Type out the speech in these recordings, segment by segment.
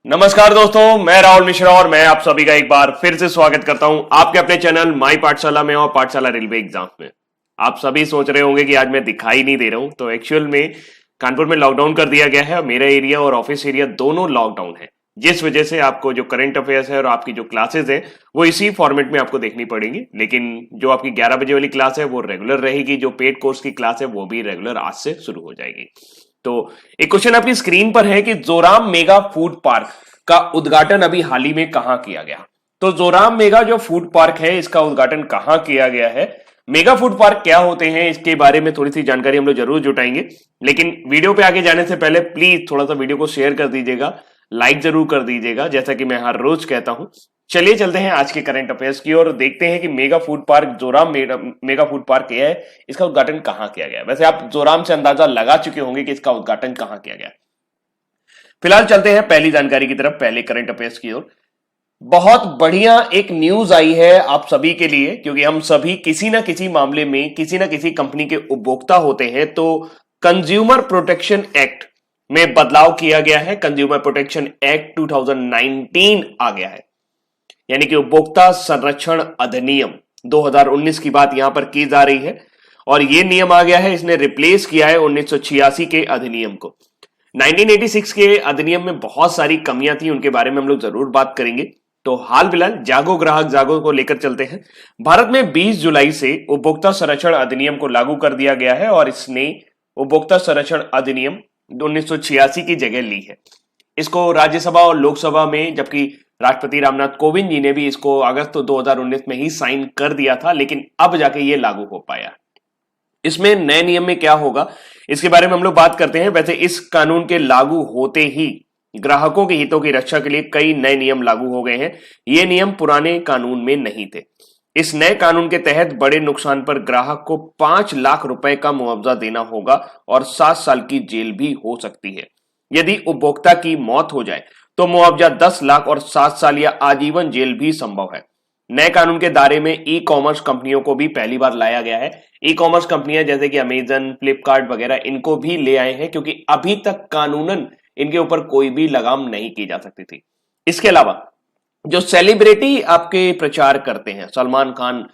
नमस्कार दोस्तों, मैं राहुल मिश्रा और मैं आप सभी का एक बार फिर से स्वागत करता हूं आपके अपने चैनल माई पाठशाला में और पाठशाला रेलवे एग्जाम में। आप सभी सोच रहे होंगे कि आज मैं दिखाई नहीं दे रहा हूं, तो एक्चुअल में कानपुर में लॉकडाउन कर दिया गया है। मेरा एरिया और ऑफिस एरिया दोनों लॉकडाउन है, जिस वजह से आपको जो करंट अफेयर्स है और आपकी जो क्लासेस है वो इसी फॉर्मेट में आपको देखनी पड़ेगी। लेकिन जो आपकी 11 बजे वाली क्लास है वो रेगुलर रहेगी, जो पेड कोर्स की क्लास है वो भी रेगुलर आज से शुरू हो जाएगी। तो एक क्वेश्चन आपकी स्क्रीन पर है कि जोराम मेगा फूड पार्क का उद्घाटन अभी हाल ही में कहां किया गया। तो जोराम मेगा जो फूड पार्क है इसका उद्घाटन कहां किया गया है, मेगा फूड पार्क क्या होते हैं, इसके बारे में थोड़ी सी जानकारी हम लोग जरूर जुटाएंगे। लेकिन वीडियो पे आगे जाने से पहले प्लीज थोड़ा सा वीडियो को शेयर कर दीजिएगा, लाइक जरूर कर दीजिएगा, जैसा कि मैं हर रोज कहता हूं। चलिए चलते हैं आज के करंट अफेयर्स की और देखते हैं कि mega food park Joram mega food park क्या है, इसका उद्घाटन कहां किया गया। वैसे आप जोराम से अंदाजा लगा चुके होंगे कि इसका उद्घाटन कहां किया गया। फिलहाल चलते हैं पहली जानकारी की तरफ, पहले करंट अफेयर्स की ओर। बहुत बढ़िया एक न्यूज आई है आप सभी के लिए, क्योंकि हम सभी किसी ना किसी मामले में किसी ना किसी कंपनी के उपभोक्ता होते हैं। तो कंज्यूमर प्रोटेक्शन एक्ट में बदलाव किया गया है। कंज्यूमर प्रोटेक्शन एक्ट 2019 आ गया है, यानी कि उपभोक्ता संरक्षण अधिनियम 2019 की बात यहां पर की जा रही है और यह नियम आ गया है। इसने रिप्लेस किया है 1986 के अधिनियम को। 1986 के अधिनियम में बहुत सारी कमियां थी, उनके बारे में हम लोग जरूर बात करेंगे। तो हाल फिलहाल जागो ग्राहक जागो को लेकर चलते हैं। भारत में 20 जुलाई से उपभोक्ता संरक्षण अधिनियम को लागू कर दिया गया है और इसने उपभोक्ता संरक्षण अधिनियम 1986 की जगह ली है। इसको राज्यसभा और लोकसभा में, जबकि राष्ट्रपति रामनाथ कोविंद जी ने भी इसको अगस्त 2019 में ही साइन कर दिया था, लेकिन अब जाके ये लागू हो पाया। इसमें नए नियम में क्या होगा इसके बारे में हम लोग बात करते हैं। वैसे इस कानून के लागू होते ही ग्राहकों के हितों की रक्षा के लिए कई नए नियम लागू हो गए हैं। ये नियम पुराने कानून में नहीं थे। इस नए कानून के तहत बड़े नुकसान पर ग्राहक को 5 लाख रुपए का मुआवजा देना होगा और 7 साल की जेल भी हो सकती है। यदि उपभोक्ता की मौत हो जाए तो मुआवजा 10 लाख और 7 साल या आजीवन जेल भी संभव है। नए कानून के दायरे में ई कॉमर्स कंपनियों को भी पहली बार लाया गया है। ई कॉमर्स कंपनियां जैसे कि अमेजन, फ्लिपकार्ट वगैरह, इनको भी ले आए हैं, क्योंकि अभी तक कानूनन इनके ऊपर कोई भी लगाम नहीं की जा सकती थी। इसके अलावा जो सेलिब्रिटी आपके प्रचार करते हैं, सलमान खान,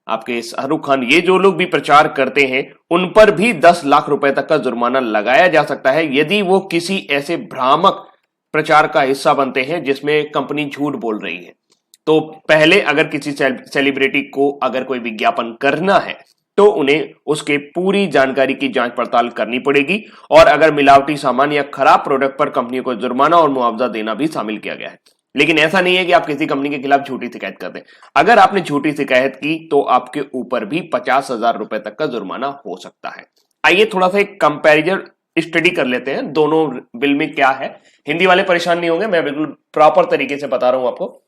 आपके शाहरुख खान, ये जो लोग भी प्रचार करते हैं, उन पर भी 10 लाख रुपए तक का जुर्माना लगाया जा सकता है यदि वो किसी ऐसे भ्रामक प्रचार का हिस्सा बनते हैं जिसमें कंपनी झूठ बोल रही है। तो पहले अगर किसी सेलिब्रिटी को अगर कोई विज्ञापन करना है तो उन्हें उसके पूरी जानकारी की जांच पड़ताल करनी पड़ेगी और अगर मिलावटी सामान या खराब प्रोडक्ट पर कंपनी को जुर्माना और मुआवजा देना भी शामिल किया गया है। लेकिन ऐसा नहीं है कि आप किसी कंपनी के खिलाफ झूठी शिकायत कर दें। अगर आपने झूठी शिकायत की तो आपके ऊपर भी 50,000 रुपए तक का जुर्माना हो सकता है। आइए थोड़ा सा एक कंपैरिजन स्टडी कर लेते हैं दोनों बिल में क्या है। हिंदी वाले परेशान नहीं होंगे, मैं बिल्कुल प्रॉपर तरीके से बता रहा हूं आपको।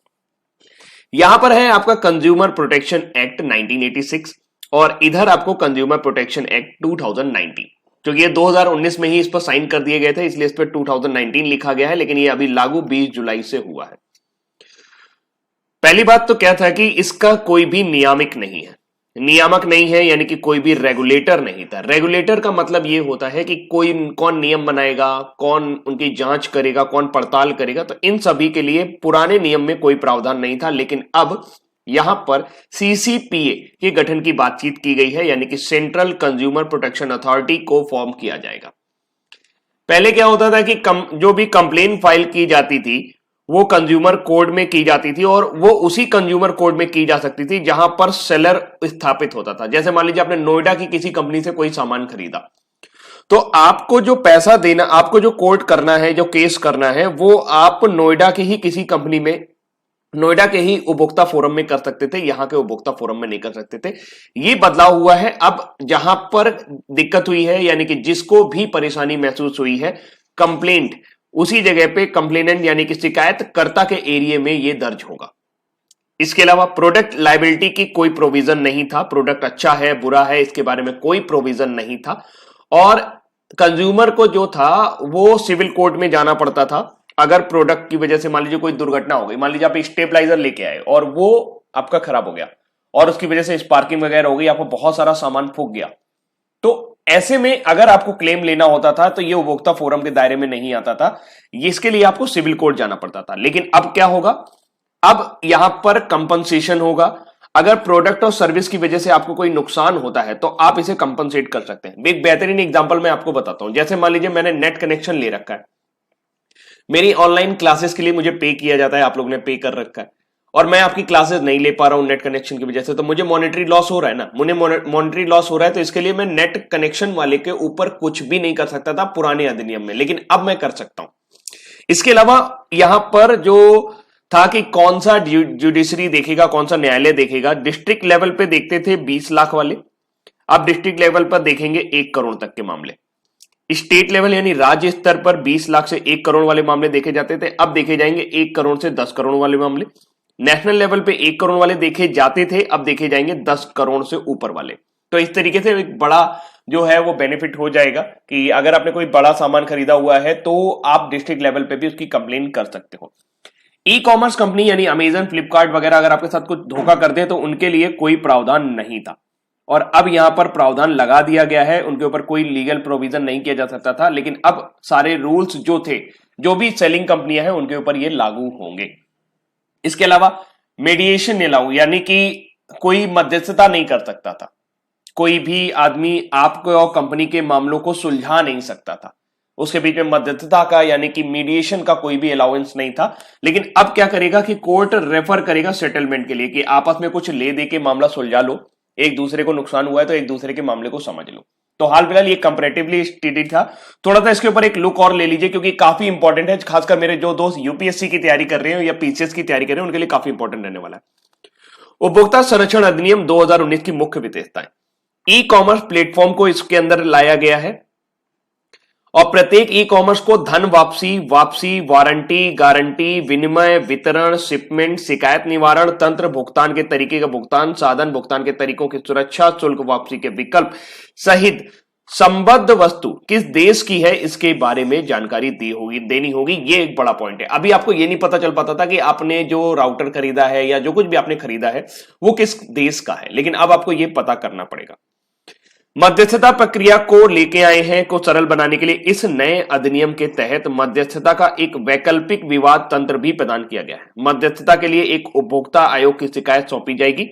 यहां पर है आपका कंज्यूमर प्रोटेक्शन एक्ट 1986 और इधर आपको कंज्यूमर प्रोटेक्शन एक्ट 2019, क्योंकि ये 2019 में ही इस पर साइन कर दिए गए थे, इसलिए इस पर 2019 लिखा गया है, लेकिन ये अभी लागू 20 जुलाई से हुआ है। पहली बात तो क्या था कि इसका कोई भी नियामक नहीं है। नियामक नहीं है यानी कि कोई भी रेगुलेटर नहीं था। रेगुलेटर का मतलब ये होता है कि कोई कौन नियम बनाएगा, कौन उनकी जांच करेगा, कौन पड़ताल करेगा। तो इन सभी के लिए पुराने नियम में कोई प्रावधान नहीं था, लेकिन अब यहां पर सीसीपीए के गठन की बातचीत की गई है, यानी कि सेंट्रल कंज्यूमर प्रोटेक्शन अथॉरिटी को फॉर्म किया जाएगा। पहले क्या होता था कि जो भी कंप्लेन फाइल की जाती थी वो कंज्यूमर कोड में की जाती थी और वो उसी कंज्यूमर कोड में की जा सकती थी जहां पर सेलर स्थापित होता था। जैसे मान लीजिए आपने नोएडा की किसी कंपनी से कोई सामान खरीदा, तो आपको जो पैसा देना, आपको जो कोर्ट करना है, जो केस करना है, वो आप नोएडा की ही किसी कंपनी में, नोएडा के ही उपभोक्ता फोरम में कर सकते थे, यहां के उपभोक्ता फोरम में नहीं कर सकते थे। ये बदलाव हुआ है। अब जहां पर दिक्कत हुई है, यानी कि जिसको भी परेशानी महसूस हुई है, कंप्लेंट उसी जगह पे कंप्लेनेंट यानी कि शिकायतकर्ता के एरिया में ये दर्ज होगा। इसके अलावा प्रोडक्ट लायबिलिटी की कोई प्रोविजन नहीं था। प्रोडक्ट अच्छा है बुरा है इसके बारे में कोई प्रोविजन नहीं था और कंज्यूमर को जो था वो सिविल कोर्ट में जाना पड़ता था। अगर प्रोडक्ट की वजह से मान लीजिए कोई दुर्घटना हो गई, मान लीजिए आप स्टेबलाइजर लेके आए और वो आपका खराब हो गया और उसकी वजह से स्पार्किंग वगैरह हो गई, आपको बहुत सारा सामान फूक गया, तो ऐसे में अगर आपको क्लेम लेना होता था तो ये उपभोक्ता फोरम के दायरे में नहीं आता था, इसके लिए आपको सिविल कोर्ट जाना पड़ता था। लेकिन अब क्या होगा, अब यहां पर कंपनसेशन होगा। अगर प्रोडक्ट और सर्विस की वजह से आपको कोई नुकसान होता है तो आप इसे कंपनसेट कर सकते हैं। एक बेहतरीन एग्जांपल मैं आपको बताता हूं। जैसे मान लीजिए मैंने नेट कनेक्शन ले रखा है, मेरी ऑनलाइन क्लासेस के लिए मुझे पे किया जाता है, आप लोगों ने पे कर रखा है, और मैं आपकी क्लासेस नहीं ले पा रहा हूं नेट कनेक्शन की वजह से, तो मुझे मॉनेटरी लॉस हो रहा है ना। मुझे मॉनेटरी लॉस हो रहा है, तो इसके लिए मैं नेट कनेक्शन वाले के ऊपर कुछ भी नहीं कर सकता था पुराने अधिनियम में, लेकिन अब मैं कर सकता हूं। इसके अलावा यहां पर जो था कि कौन सा जुडिशरी देखेगा, कौन सा न्यायालय देखेगा, डिस्ट्रिक्ट लेवल पे देखते थे 20 लाख वाले, अब डिस्ट्रिक्ट लेवल पर देखेंगे 1 करोड़ तक के मामले। स्टेट लेवल यानी राज्य स्तर पर 20 लाख से 1 करोड़ वाले मामले देखे जाते थे, अब देखे जाएंगे 1 करोड़ से 10 करोड़ वाले मामले। नेशनल लेवल पे 1 करोड़ वाले देखे जाते थे, अब देखे जाएंगे 10 करोड़ से ऊपर वाले। तो इस तरीके से एक बड़ा जो है वो बेनिफिट हो जाएगा कि अगर आपने कोई बड़ा सामान खरीदा हुआ है तो आप डिस्ट्रिक्ट लेवल पे भी उसकी कंप्लेन कर सकते हो। ई कॉमर्स कंपनी यानी अमेजन, फ्लिपकार्ट वगैरह अगर आपके साथ कुछ धोखा कर दे तो उनके लिए कोई प्रावधान नहीं था, और अब यहां पर प्रावधान लगा दिया गया है। उनके ऊपर कोई लीगल प्रोविजन नहीं किया जा सकता था, लेकिन अब सारे रूल्स जो थे, जो भी सेलिंग कंपनियां हैं उनके ऊपर ये लागू होंगे। इसके अलावा मीडिएशन अलाउ, यानी कि कोई मध्यस्थता नहीं कर सकता था, कोई भी आदमी आपको और कंपनी के मामलों को सुलझा नहीं सकता था, उसके बीच में मध्यस्थता का यानी कि मीडिएशन का कोई भी अलाउंस नहीं था। लेकिन अब क्या करेगा कि कोर्ट रेफर करेगा सेटलमेंट के लिए कि आपस में कुछ ले दे के मामला सुलझा लो, एक दूसरे को नुकसान हुआ है तो एक दूसरे के मामले को समझ लो। तो हाल फिलहाल ये कंपैरेटिवली स्टडी था, थोड़ा सा इसके ऊपर एक लुक और ले लीजिए क्योंकि काफी इंपॉर्टेंट है, खासकर मेरे जो दोस्त यूपीएससी की तैयारी कर रहे हैं या पीसीएस की तैयारी कर रहे हैं उनके लिए काफी इंपॉर्टेंट रहने वाला है। उपभोक्ता संरक्षण अधिनियम 2019 की मुख्य विशेषताएं। ई कॉमर्स प्लेटफॉर्म को इसके अंदर लाया गया है और प्रत्येक ई कॉमर्स को धन वापसी, वारंटी, गारंटी, विनिमय, वितरण, शिपमेंट, शिकायत निवारण तंत्र, भुगतान के तरीके का भुगतान, साधन, भुगतान के तरीकों की सुरक्षा, शुल्क वापसी के विकल्प सहित संबद्ध वस्तु किस देश की है इसके बारे में जानकारी देनी होगी। ये एक बड़ा पॉइंट है। अभी आपको ये नहीं पता चल पाता था कि आपने जो राउटर खरीदा है या जो कुछ भी आपने खरीदा है वो किस देश का है, लेकिन अब आपको ये पता करना पड़ेगा। मध्यस्थता प्रक्रिया को लेके आए हैं को सरल बनाने के लिए इस नए अधिनियम के तहत मध्यस्थता का एक वैकल्पिक विवाद तंत्र भी प्रदान किया गया है। मध्यस्थता के लिए एक उपभोक्ता आयोग की शिकायत सौंपी जाएगी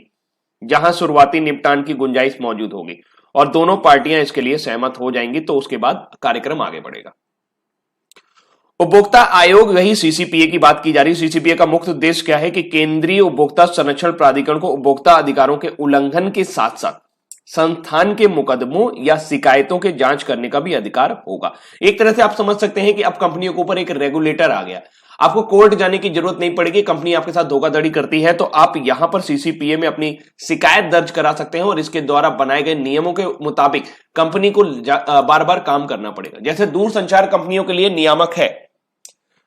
जहां शुरुआती निपटान की गुंजाइश मौजूद होगी और दोनों पार्टियां इसके लिए सहमत हो जाएंगी, तो उसके बाद कार्यक्रम आगे बढ़ेगा। उपभोक्ता आयोग, वही सीसीपीए की बात की जा रही है। सीसीपीए का मुख्य उद्देश्य क्या है कि केंद्रीय उपभोक्ता संरक्षण प्राधिकरण को उपभोक्ता अधिकारों के उल्लंघन के साथ साथ संस्थान के मुकदमों या शिकायतों के जांच करने का भी अधिकार होगा। एक तरह से आप समझ सकते हैं कि अब कंपनियों के ऊपर एक रेगुलेटर आ गया, आपको कोर्ट जाने की जरूरत नहीं पड़ेगी। कंपनी आपके साथ धोखाधड़ी करती है तो आप यहां पर सीसीपीए में अपनी शिकायत दर्ज करा सकते हैं और इसके द्वारा बनाए गए नियमों के मुताबिक कंपनी को बार बार काम करना पड़ेगा। जैसे दूरसंचार कंपनियों के लिए नियामक है,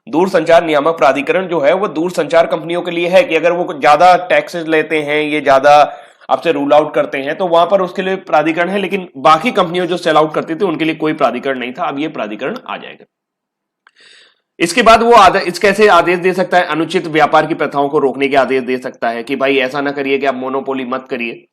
दूरसंचार नियामक प्राधिकरण जो है वो दूरसंचार कंपनियों के लिए है कि अगर वो ज्यादा टैक्सेस लेते हैं, ये ज्यादा आपसे रूल आउट करते हैं तो वहां पर उसके लिए प्राधिकरण है, लेकिन बाकी कंपनियों जो सेल आउट करती थी उनके लिए कोई प्राधिकरण नहीं था। अब ये प्राधिकरण आ जाएगा। इसके बाद वो कैसे आदेश दे सकता है, अनुचित व्यापार की प्रथाओं को रोकने के आदेश दे सकता है कि भाई ऐसा ना करिए कि आप मोनोपोली मत करिए।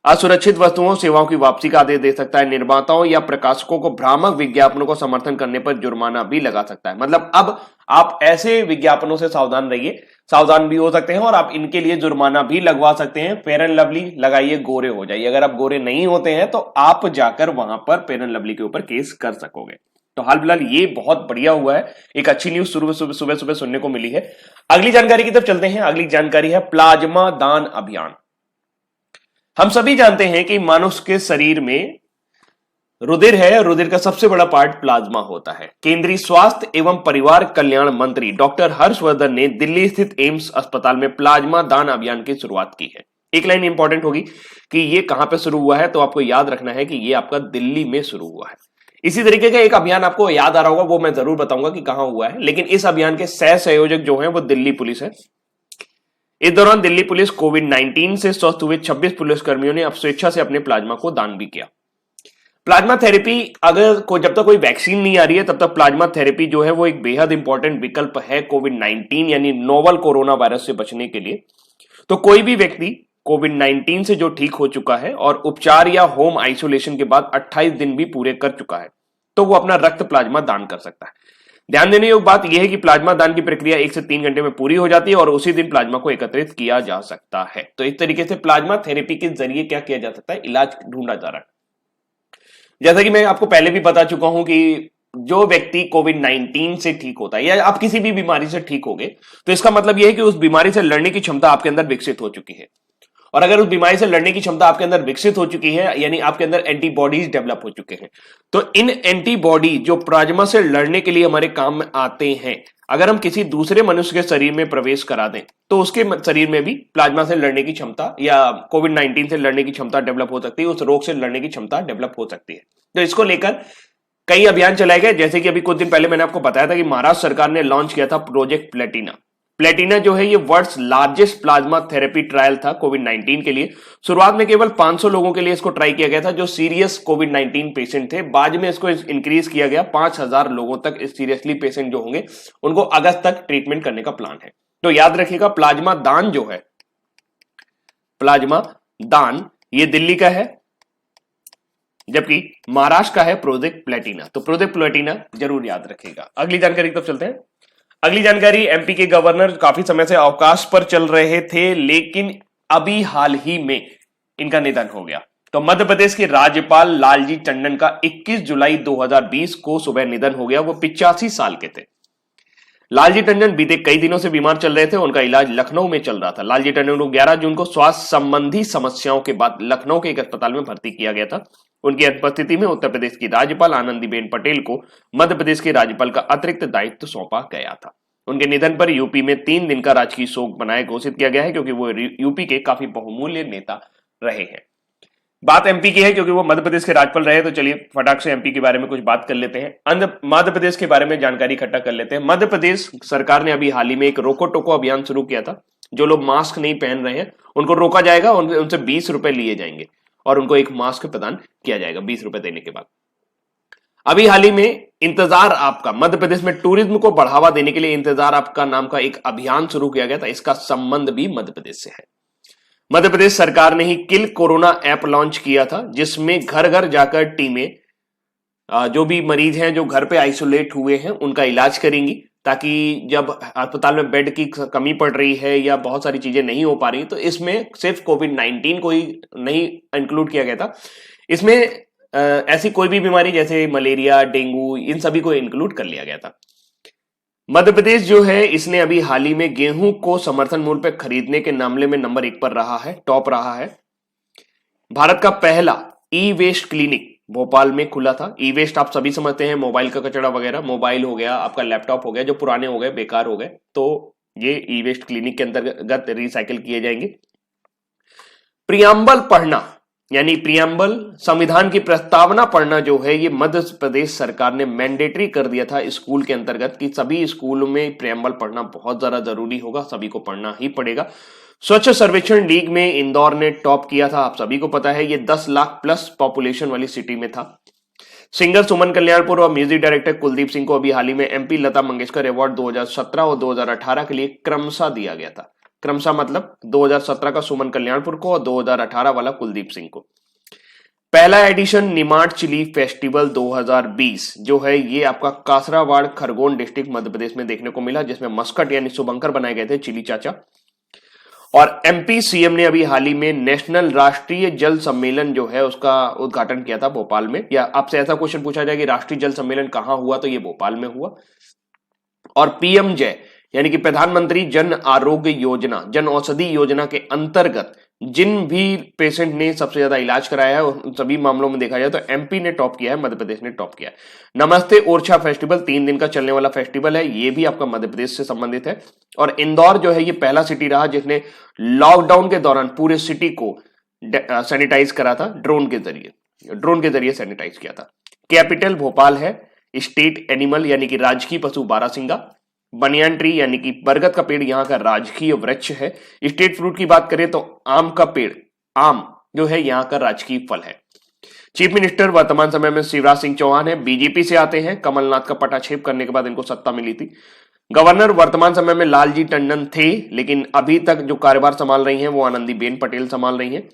असुरक्षित वस्तुओं सेवाओं की वापसी का आदेश दे सकता है। निर्माताओं या प्रकाशकों को भ्रामक विज्ञापनों को समर्थन करने पर जुर्माना भी लगा सकता है। मतलब अब आप ऐसे विज्ञापनों से सावधान रहिए, सावधान भी हो सकते हैं और आप इनके लिए जुर्माना भी लगवा सकते हैं। फेयर एंड लवली लगाइए, गोरे हो जाइए। अगर आप गोरे नहीं होते हैं तो आप जाकर वहां पर फेयर एंड लवली के ऊपर केस कर सकोगे। तो हाल फिलहाल ये बहुत बढ़िया हुआ है, एक अच्छी न्यूज सुबह सुनने को मिली है। अगली जानकारी की तरफ चलते हैं। अगली जानकारी है प्लाज्मा दान अभियान। हम सभी जानते हैं कि मनुष्य के शरीर में रुधिर है, रुधिर का सबसे बड़ा पार्ट प्लाज्मा होता है। केंद्रीय स्वास्थ्य एवं परिवार कल्याण मंत्री डॉक्टर हर्षवर्धन ने दिल्ली स्थित एम्स अस्पताल में प्लाज्मा दान अभियान की शुरुआत की है। एक लाइन इंपॉर्टेंट होगी कि ये कहां पे शुरू हुआ है, तो आपको याद रखना है कि ये आपका दिल्ली में शुरू हुआ है। इसी तरीके का एक अभियान आपको याद आ रहा होगा, वो मैं जरूर बताऊंगा कि कहां हुआ है, लेकिन इस अभियान के सह संयोजक जो है वो दिल्ली पुलिस है। इस दौरान दिल्ली पुलिस कोविड-19 से स्वस्थ हुए 26 पुलिसकर्मियों ने अब स्वेच्छा से अपने प्लाज्मा को दान भी किया। प्लाज्मा थेरेपी जब तक कोई वैक्सीन नहीं आ रही है तब तक प्लाज्मा थेरेपी जो है वो एक बेहद इंपॉर्टेंट विकल्प है कोविड-19 यानी नोवल कोरोना वायरस से बचने के लिए। तो कोई भी व्यक्ति कोविड-19 से जो ठीक हो चुका है और उपचार या होम आइसोलेशन के बाद 28 दिन भी पूरे कर चुका है, तो वो अपना रक्त प्लाज्मा दान कर सकता है। ध्यान देने योग्य बात यह है कि प्लाज्मा दान की प्रक्रिया 1 से 3 घंटे में पूरी हो जाती है और उसी दिन प्लाज्मा को एकत्रित किया जा सकता है। तो इस तरीके से प्लाज्मा थेरेपी के जरिए क्या किया जा सकता है, इलाज ढूंढा जा रहा है। जैसा कि मैं आपको पहले भी बता चुका हूं कि जो व्यक्ति कोविड-19 से ठीक होता है या आप किसी भी बीमारी से ठीक हो गए, तो इसका मतलब यह है कि उस बीमारी से लड़ने की क्षमता आपके अंदर विकसित हो चुकी है। और अगर उस बीमारी से लड़ने की क्षमता आपके अंदर विकसित हो चुकी है, यानी आपके अंदर एंटीबॉडीज डेवलप हो चुके हैं, तो इन एंटीबॉडी जो प्लाज्मा से लड़ने के लिए हमारे काम में आते हैं, अगर हम किसी दूसरे मनुष्य के शरीर में प्रवेश करा दें, तो उसके शरीर में भी प्लाज्मा से लड़ने की क्षमता या कोविड-19 से लड़ने की क्षमता डेवलप हो सकती है, उस रोग से लड़ने की क्षमता डेवलप हो सकती है। तो इसको लेकर कई अभियान चलाए गए, जैसे कि अभी कुछ दिन पहले मैंने आपको बताया था कि महाराष्ट्र सरकार ने लॉन्च किया था प्रोजेक्ट प्लेटिना। प्लेटिना जो है ये world's largest plasma therapy trial था कोविड-19 के लिए। शुरुआत में केवल 500 लोगों के लिए इसको ट्राई किया गया था जो सीरियस कोविड-19 पेशेंट थे। बाद में इसको इंक्रीज किया गया 5000 लोगों तक। सीरियसली पेशेंट जो होंगे उनको अगस्त तक ट्रीटमेंट करने का प्लान है। तो याद रखिएगा, प्लाज्मा दान जो है, प्लाज्मा दान ये दिल्ली का है, जबकि महाराष्ट्र का है प्रोजेक्ट प्लेटिना। तो प्रोजेक्ट प्लेटिना जरूर याद रखिएगा। अगली जानकारी की तरफ चलते हैं। अगली जानकारी, एमपी के गवर्नर काफी समय से अवकाश पर चल रहे थे, लेकिन अभी हाल ही में इनका निधन हो गया। तो मध्य प्रदेश के राज्यपाल लालजी टंडन का 21 जुलाई 2020 को सुबह निधन हो गया। वो 85 साल के थे। लालजी टंडन बीते कई दिनों से बीमार चल रहे थे। उनका इलाज लखनऊ में चल रहा था। लालजी टंडन को 11 जून को स्वास्थ्य संबंधी समस्याओं के बाद लखनऊ के एक अस्पताल में भर्ती किया गया था। उनकी अनुपस्थिति में उत्तर प्रदेश की राज्यपाल आनंदीबेन पटेल को मध्य प्रदेश के राज्यपाल का अतिरिक्त दायित्व सौंपा गया था। उनके निधन पर यूपी में 3 दिन का राजकीय शोक मनाए घोषित किया गया है, क्योंकि वो यूपी के काफी बहुमूल्य नेता रहे हैं। बात एमपी की है क्योंकि वो मध्य प्रदेश के राज्यपाल रहे, तो चलिए फटाक से एमपी के बारे में कुछ बात कर लेते हैं। मध्य प्रदेश के बारे में जानकारी इकट्ठा कर लेते हैं। मध्य प्रदेश सरकार ने अभी हाल ही में एक रोको टोको अभियान शुरू किया था। जो लोग मास्क नहीं पहन रहे हैं उनको रोका जाएगा, उनसे 20 रुपए लिए जाएंगे और उनको एक मास्क प्रदान किया जाएगा 20 रुपए देने के बाद। अभी हाल ही में इंतजार आपका, मध्य प्रदेश में टूरिज्म को बढ़ावा देने के लिए इंतजार आपका नाम का एक अभियान शुरू किया गया था। इसका संबंध भी मध्य प्रदेश से है। मध्य प्रदेश सरकार ने ही किल कोरोना ऐप लॉन्च किया था, जिसमें घर घर जाकर टीमें जो भी मरीज हैं जो घर पे आइसोलेट हुए हैं उनका इलाज करेंगी, ताकि जब अस्पताल में बेड की कमी पड़ रही है या बहुत सारी चीजें नहीं हो पा रही, तो इसमें सिर्फ कोविड-19 को ही नहीं इंक्लूड किया गया था। इसमें ऐसी कोई भी बीमारी जैसे मलेरिया, डेंगू, इन सभी को इंक्लूड कर लिया गया था। मध्य प्रदेश जो है इसने अभी हाल ही में गेहूं को समर्थन मूल्य पर खरीदने के मामले में नंबर 1 पर रहा है, टॉप रहा है। भारत का पहला ई वेस्ट क्लिनिक भोपाल में खुला था। ई वेस्ट आप सभी समझते हैं, मोबाइल का कचरा वगैरह, मोबाइल हो गया, आपका लैपटॉप हो गया, जो पुराने हो गए, बेकार हो गए, तो ये ई वेस्ट क्लिनिक के अंतर्गत रिसाइकिल किए जाएंगे। प्रियम्बल पढ़ना, यानी प्रियम्बल संविधान की प्रस्तावना पढ़ना जो है, ये मध्य प्रदेश सरकार ने मैंडेटरी कर दिया था स्कूल के अंतर्गत कि सभी स्कूलों में प्रियम्बल पढ़ना बहुत ज्यादा जरूरी होगा, सभी को पढ़ना ही पड़ेगा। स्वच्छ सर्वेक्षण लीग में इंदौर ने टॉप किया था, आप सभी को पता है। ये 10 लाख प्लस पॉपुलेशन वाली सिटी में था। सिंगर सुमन कल्याणपुर और म्यूजिक डायरेक्टर कुलदीप सिंह को अभी हाल ही में एमपी लता मंगेशकर अवार्ड 2017 और 2018 के लिए क्रमशः दिया गया था। क्रमशः मतलब 2017 का सुमन कल्याणपुर को और 2018 वाला कुलदीप सिंह को। पहला एडिशन निमाड़ चिली फेस्टिवल 2020 जो है ये आपका कासरावाड़ खरगोन डिस्ट्रिक्ट मध्य प्रदेश में देखने को मिला, जिसमें मस्कट यानी शुभंकर बनाए गए थे, चिली चाचा। और एमपी सीएम ने अभी हाल ही में नेशनल राष्ट्रीय जल सम्मेलन जो है उसका उद्घाटन किया था भोपाल में। या आपसे ऐसा क्वेश्चन पूछा जाए कि राष्ट्रीय जल सम्मेलन कहां हुआ, तो ये भोपाल में हुआ। और पीएम जय यानी कि प्रधानमंत्री जन आरोग्य योजना, जन औषधि योजना के अंतर्गत जिन भी पेशेंट ने सबसे ज्यादा इलाज कराया है उन सभी मामलों में देखा जाए तो एमपी ने टॉप किया है, मध्य प्रदेश ने टॉप किया है। नमस्ते ओरछा फेस्टिवल 3 दिन का चलने वाला फेस्टिवल है, ये भी आपका मध्य प्रदेश से संबंधित है। और इंदौर जो है ये पहला सिटी रहा जिसने लॉकडाउन के दौरान पूरे सिटी को सैनिटाइज करा था, ड्रोन के जरिए सैनिटाइज किया था। कैपिटल भोपाल है। स्टेट एनिमल यानी कि राजकीय पशु बारासिंगा। बनियान ट्री यानी कि बरगद का पेड़ यहाँ का राजकीय वृक्ष है। स्टेट फ्रूट की बात करें तो आम का पेड़, आम जो है यहाँ का राजकीय फल है। चीफ मिनिस्टर वर्तमान समय में शिवराज सिंह चौहान है, बीजेपी से आते हैं। कमलनाथ का पटाक्षेप करने के बाद इनको सत्ता मिली थी। गवर्नर वर्तमान समय में लालजी टंडन थे, लेकिन अभी तक जो कार्यभार संभाल रही हैं वो आनंदीबेन पटेल संभाल रही हैं।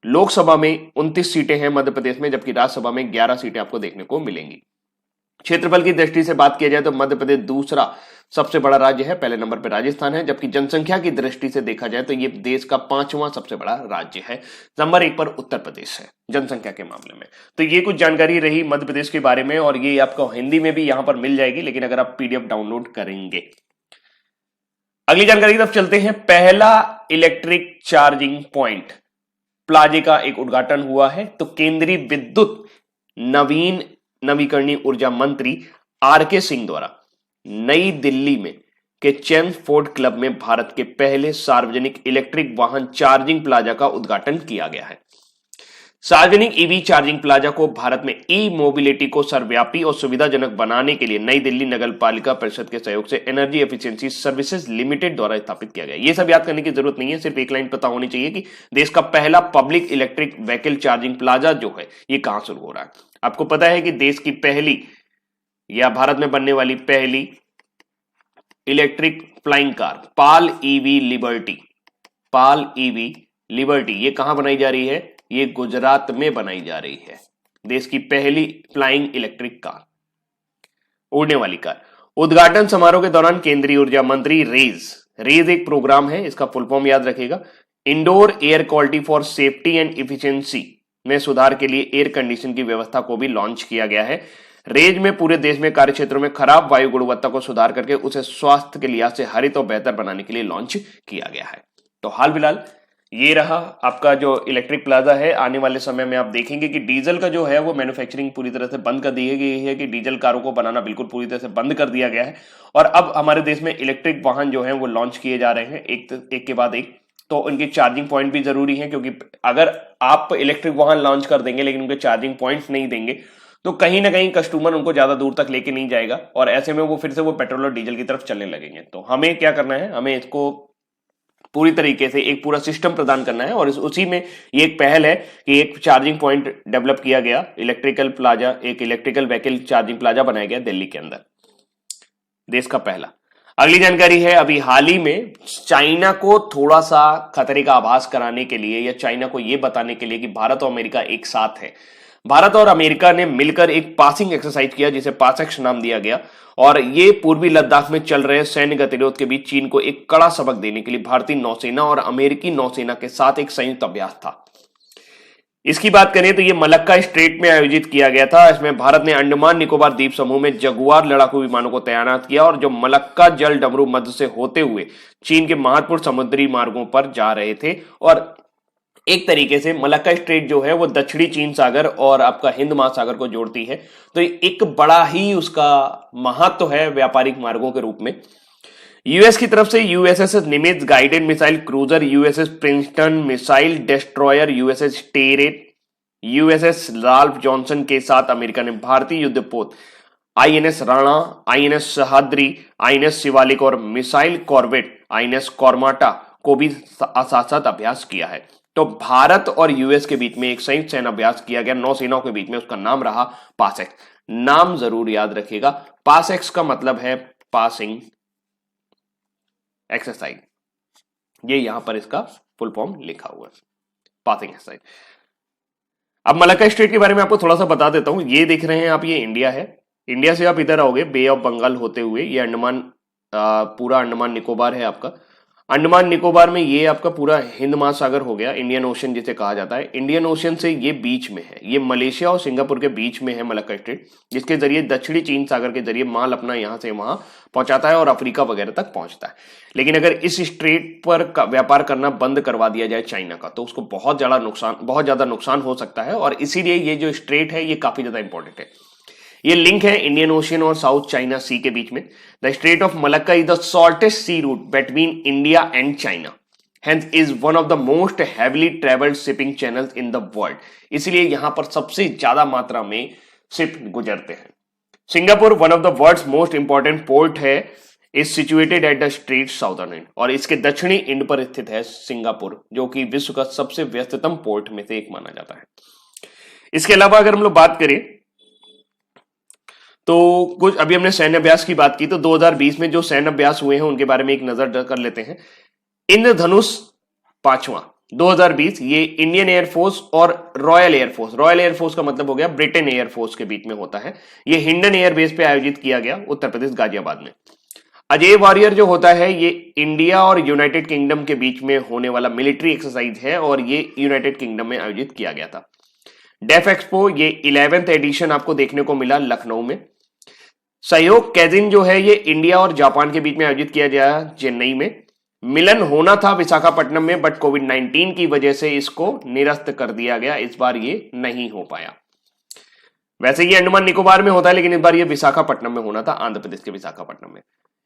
लोकसभा में 29 सीटें हैं मध्य प्रदेश में, जबकि राज्यसभा में 11 सीटें आपको देखने को मिलेंगी। क्षेत्रफल की दृष्टि से बात किया जाए तो मध्य प्रदेश दूसरा सबसे बड़ा राज्य है, पहले नंबर पर राजस्थान है, जबकि जनसंख्या की दृष्टि से देखा जाए तो ये देश का 5वां सबसे बड़ा राज्य है। नंबर 1 पर उत्तर प्रदेश है जनसंख्या के मामले में। तो ये कुछ जानकारी रही मध्य प्रदेश के बारे में, और ये आपको हिंदी में भी यहां पर मिल जाएगी, लेकिन अगर आप पीडीएफ डाउनलोड करेंगे। अगली जानकारी की तरफ चलते हैं। पहला इलेक्ट्रिक चार्जिंग पॉइंट प्लाजे का एक उद्घाटन हुआ है। तो केंद्रीय विद्युत नवीकरणीय ऊर्जा मंत्री आर.के. सिंह द्वारा नई दिल्ली में के चैम्सफोर्ड क्लब में भारत के पहले सार्वजनिक इलेक्ट्रिक वाहन चार्जिंग प्लाजा का उद्घाटन किया गया है। सार्वजनिक ईवी चार्जिंग प्लाजा को भारत में ई मोबिलिटी को सर्वव्यापी और सुविधाजनक बनाने के लिए नई दिल्ली नगर पालिका परिषद के सहयोग से एनर्जी एफिशिएंसी सर्विसेज लिमिटेड द्वारा स्थापित किया गया। ये सब याद करने की जरूरत नहीं है, सिर्फ एक लाइन पता होनी चाहिए कि देश का पहला public electric vehicle charging plaza जो है ये कहां शुरू हो रहा है। आपको पता है कि देश की पहली या भारत में बनने वाली पहली इलेक्ट्रिक फ्लाइंग कार पाल ईवी लिबर्टी ये कहां बनाई जा रही है? ये गुजरात में बनाई जा रही है। देश की पहली फ्लाइंग इलेक्ट्रिक कार, उड़ने वाली कार। उद्घाटन समारोह के दौरान केंद्रीय ऊर्जा मंत्री रेज एक प्रोग्राम है, इसका फुल फॉर्म याद रखिएगा, indoor air quality for safety and efficiency में सुधार के लिए एयर कंडीशन की व्यवस्था को भी लॉन्च किया गया है। रेज में पूरे देश में कार्य क्षेत्रों में खराब वायु गुणवत्ता को सुधार करके उसे स्वास्थ्य के लिहाज से हरित और बेहतर बनाने के लिए लॉन्च किया गया है। तो हाल फिलहाल ये रहा आपका जो इलेक्ट्रिक प्लाजा है। आने वाले समय में आप देखेंगे कि डीजल का जो है वो मैन्युफैक्चरिंग पूरी तरह से बंद कर दी गई है, कि डीजल कारों को बनाना बिल्कुल पूरी तरह से बंद कर दिया गया है, और अब हमारे देश में इलेक्ट्रिक वाहन जो है वो लॉन्च किए जा रहे हैं एक के बाद एक। तो उनकी चार्जिंग पॉइंट भी जरूरी है, क्योंकि अगर आप इलेक्ट्रिक वाहन लॉन्च कर देंगे लेकिन उनके चार्जिंग पॉइंट्स नहीं देंगे तो कहीं ना कहीं कस्टमर उनको ज्यादा दूर तक लेके नहीं जाएगा, और ऐसे में वो फिर से वो पेट्रोल और डीजल की तरफ चलने लगेंगे। तो हमें क्या करना है, हमें इसको पूरी तरीके से एक पूरा सिस्टम प्रदान करना है, और उसी में ये एक पहल है कि एक चार्जिंग पॉइंट डेवलप किया गया, इलेक्ट्रिकल प्लाजा, एक इलेक्ट्रिकल व्हीकल चार्जिंग प्लाजा बनाया गया दिल्ली के अंदर, देश का पहला। अगली जानकारी है, अभी हाल ही में चाइना को थोड़ा सा खतरे का आभास कराने के लिए, या चाइना को यह बताने के लिए कि भारत और अमेरिका एक साथ है, भारत और अमेरिका ने मिलकर एक पासिंग एक्सरसाइज किया जिसे पासएक्स नाम दिया गया, और ये पूर्वी लद्दाख में चल रहे सैन्य गतिरोध के बीच चीन को एक कड़ा सबक देने के लिए भारतीय नौसेना और अमेरिकी नौसेना के साथ एक संयुक्त अभ्यास था। इसकी बात करें तो ये मलक्का स्ट्रेट में आयोजित किया गया था। इसमें भारत ने अंडमान निकोबार द्वीप समूह में जगुआर लड़ाकू विमानों को तैनात किया, और जो मलक्का जल डमरू मध्य से होते हुए चीन के महत्वपूर्ण समुद्री मार्गों पर जा रहे थे, और एक तरीके से मलक्का स्ट्रेट जो है वो दक्षिणी चीन सागर और आपका हिंद महासागर को जोड़ती है। तो एक बड़ा ही उसका महत्व है व्यापारिक मार्गों के रूप में। यूएस की तरफ से USS Nimitz guided missile cruiser, USS Princeton missile destroyer, USS Sterett, USS Ralph Johnson के साथ अमेरिका ने भारतीय युद्धपोत INS Rana, INS Sahyadri, INS Shivalik और मिसाइल कॉर्वेट आईएनएस कॉर्माटा को भी साथ साथ अभ्यास किया है। तो भारत और यूएस के बीच में एक संयुक्त सैन्य अभ्यास किया गया नौसेनाओं के बीच में, उसका नाम रहा पासएक्स। नाम जरूर याद रखिएगा, पासएक्स का मतलब है पासिंग एक्सरसाइज, ये यहां पर इसका फुल फॉर्म लिखा हुआ है, पासिंग एक्सरसाइज। अब मलक्का स्ट्रेट के बारे में आपको थोड़ा सा बता देता हूं। ये देख रहे हैं आप, ये इंडिया है, इंडिया से आप इधर आओगे बे ऑफ बंगाल होते हुए, ये अंडमान, पूरा अंडमान निकोबार है आपका। अंडमान निकोबार में ये आपका पूरा हिंद महासागर हो गया, इंडियन ओशन जिसे कहा जाता है। इंडियन ओशन से ये बीच में है, ये मलेशिया और सिंगापुर के बीच में है मलक्का स्ट्रेट, जिसके जरिए दक्षिणी चीन सागर के जरिए माल अपना यहां से वहां पहुंचाता है और अफ्रीका वगैरह तक पहुंचता है। लेकिन अगर इस स्ट्रेट पर व्यापार करना बंद करवा दिया जाए चाइना का, तो उसको बहुत ज्यादा नुकसान हो सकता है, और इसीलिए ये जो स्ट्रेट है ये काफी ज्यादा इंपॉर्टेंट है। ये लिंक है इंडियन ओशन और साउथ चाइना सी के बीच में। The Strait of Malacca is the shortest sea route between India and China, hence is one of the most heavily traveled shipping channels in the world। इसलिए यहां पर सबसे ज्यादा मात्रा में शिप गुजरते हैं। Singapore one of the world's most important port है, is situated at the strait southern end, और इसके दक्षिणी एंड पर स्थित है सिंगापुर, जो कि विश्व का सबसे व्यस्ततम पोर्ट में से एक माना जाता है। इसके अलावा अगर हम लोग बात करें तो कुछ अभी हमने सैन्य अभ्यास की बात की, तो 2020 में जो सैन्य अभ्यास हुए हैं उनके बारे में एक नजर कर लेते हैं। इंद्रधनुष 5वां 2020, ये इंडियन एयरफोर्स और रॉयल एयरफोर्स का मतलब हो गया ब्रिटेन एयरफोर्स के बीच में होता है। ये हिंडन एयरबेस पे आयोजित किया गया उत्तर प्रदेश गाजियाबाद में। अजय वॉरियर जो होता है ये इंडिया और यूनाइटेड किंगडम के बीच में होने वाला मिलिट्री एक्सरसाइज है और ये यूनाइटेड किंगडम में आयोजित किया गया था। डेफ एक्सपो ये 11th एडिशन आपको देखने को मिला लखनऊ में। सहयोग कैजिन जो है ये इंडिया और जापान के बीच में आयोजित किया गया चेन्नई में। मिलन होना था विशाखापट्टनम में, बट कोविड-19 की वजह से इसको निरस्त कर दिया गया, इस बार ये नहीं हो पाया। वैसे ये अंडमान निकोबार में होता है, लेकिन इस बार ये विशाखापट्टनम में होना था, आंध्र प्रदेश के विशाखापट्टनम में।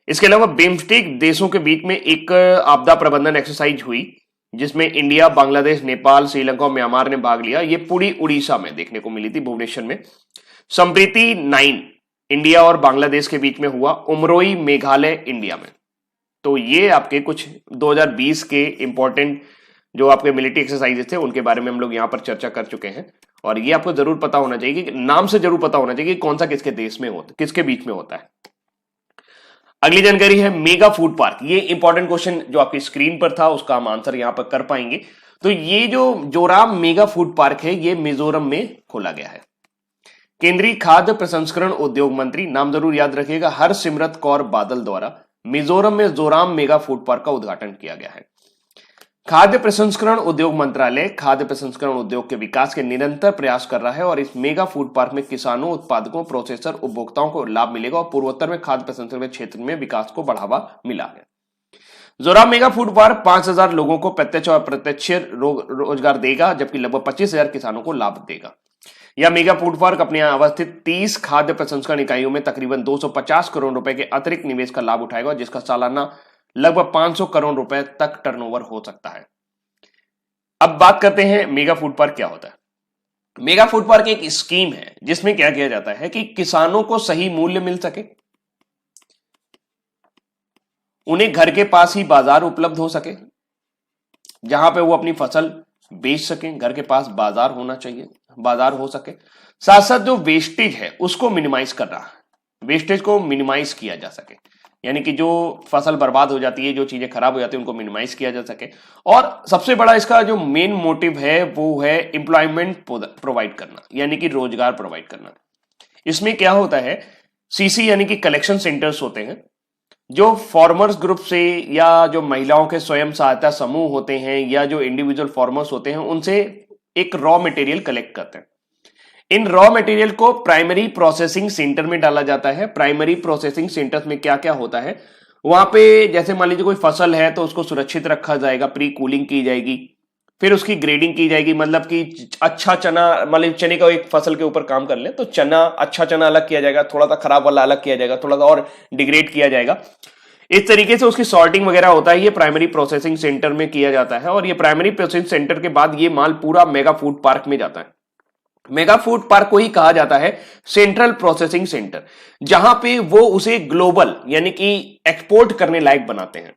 इसके अलावा बिम्स्टेक देशों के बीच में एक आपदा प्रबंधन एक्सरसाइज हुई, जिसमें इंडिया, बांग्लादेश, नेपाल, श्रीलंका और म्यांमार ने भाग लिया। ये पूरी उड़ीसा में देखने को मिली थी, भुवनेश्वर में। संप्रीति 9 इंडिया और बांग्लादेश के बीच में हुआ, उमरोई मेघालय इंडिया में। तो ये आपके कुछ 2020 के इंपॉर्टेंट जो आपके मिलिट्री एक्सरसाइजेस थे उनके बारे में हम लोग यहां पर चर्चा कर चुके हैं। और ये आपको जरूर पता होना चाहिए कि नाम से जरूर पता होना चाहिए कि कौन सा किसके देश में होता, किसके बीच में होता है। अगली जानकारी है मेगा फूड पार्क। ये इंपॉर्टेंट क्वेश्चन जो आपकी स्क्रीन पर था उसका हम आंसर यहां पर कर पाएंगे। तो ये जो जोराम मेगा फूड पार्क है ये मिजोरम में खोला गया है। केंद्रीय खाद्य प्रसंस्करण उद्योग मंत्री, नाम जरूर याद रखिएगा, हरसिमरत कौर बादल द्वारा मिजोरम में जोराम मेगा फूड पार्क का उद्घाटन किया गया है। खाद्य प्रसंस्करण उद्योग मंत्रालय खाद्य प्रसंस्करण उद्योग के विकास के निरंतर प्रयास कर रहा है और इस मेगा फूड पार्क में किसानों, उत्पादकों, प्रोसेसर, उपभोक्ताओं को लाभ मिलेगा और पूर्वोत्तर में खाद्य प्रसंस्करण क्षेत्र में विकास को बढ़ावा मिला है। जोराम मेगा फूड पार्क 5,000 लोगों को प्रत्यक्ष और अप्रत्यक्ष रोजगार देगा, जबकि लगभग 25,000 किसानों को लाभ देगा। यह मेगा फूड पार्क अपने यहां अवस्थित 30 खाद्य प्रसंस्करण इकाइयों में तकरीबन 250 करोड़ रुपए के अतिरिक्त निवेश का लाभ उठाएगा, जिसका सालाना लगभग 500 करोड़ रुपए तक टर्नओवर हो सकता है। अब बात करते हैं मेगा फूड पार्क क्या होता है। मेगा फूड पार्क एक स्कीम है जिसमें क्या किया जाता है कि किसानों को सही मूल्य मिल सके, उन्हें घर के पास ही बाजार उपलब्ध हो सके जहां पे वो अपनी फसल बेच सकें, घर के पास बाजार होना चाहिए, बाजार हो सके। साथ साथ जो वेस्टेज है उसको मिनिमाइज कर रहा है, वेस्टेज को मिनिमाइज किया जा सके, यानी कि जो फसल बर्बाद हो जाती है, जो चीजें खराब हो जाती है, उनको मिनिमाइज किया जा सके। और सबसे बड़ा इसका जो मेन मोटिव है वो है एम्प्लॉयमेंट प्रोवाइड करना, यानी कि रोजगार प्रोवाइड करना। इसमें क्या होता है, सीसी यानी कि कलेक्शन सेंटर्स होते हैं जो फार्मर्स ग्रुप से या जो महिलाओं के स्वयं सहायता समूह होते हैं या जो इंडिविजुअल फार्मर्स होते हैं उनसे एक रॉ मटेरियल कलेक्ट करते हैं। इन रॉ मटेरियल को प्राइमरी प्रोसेसिंग सेंटर में डाला जाता है। प्राइमरी प्रोसेसिंग सेंटर्स में क्या क्या होता है, वहां पे जैसे मान लीजिए कोई फसल है तो उसको सुरक्षित रखा जाएगा, प्री कूलिंग की जाएगी, फिर उसकी ग्रेडिंग की जाएगी। मतलब कि अच्छा चना, मान लीजिए चने का एक फसल के ऊपर काम कर ले तो चना, अच्छा चना अलग किया जाएगा, थोड़ा सा खराब वाला अलग किया जाएगा, थोड़ा सा और डिग्रेड किया जाएगा। इस तरीके से उसकी सॉर्टिंग वगैरह होता है, ये प्राइमरी प्रोसेसिंग सेंटर में किया जाता है। और ये प्राइमरी प्रोसेसिंग सेंटर के बाद ये माल पूरा मेगा फूड पार्क में जाता है। मेगा फूड पार्क को ही कहा जाता है सेंट्रल प्रोसेसिंग सेंटर, जहां पे वो उसे ग्लोबल यानी कि एक्सपोर्ट करने लायक बनाते हैं।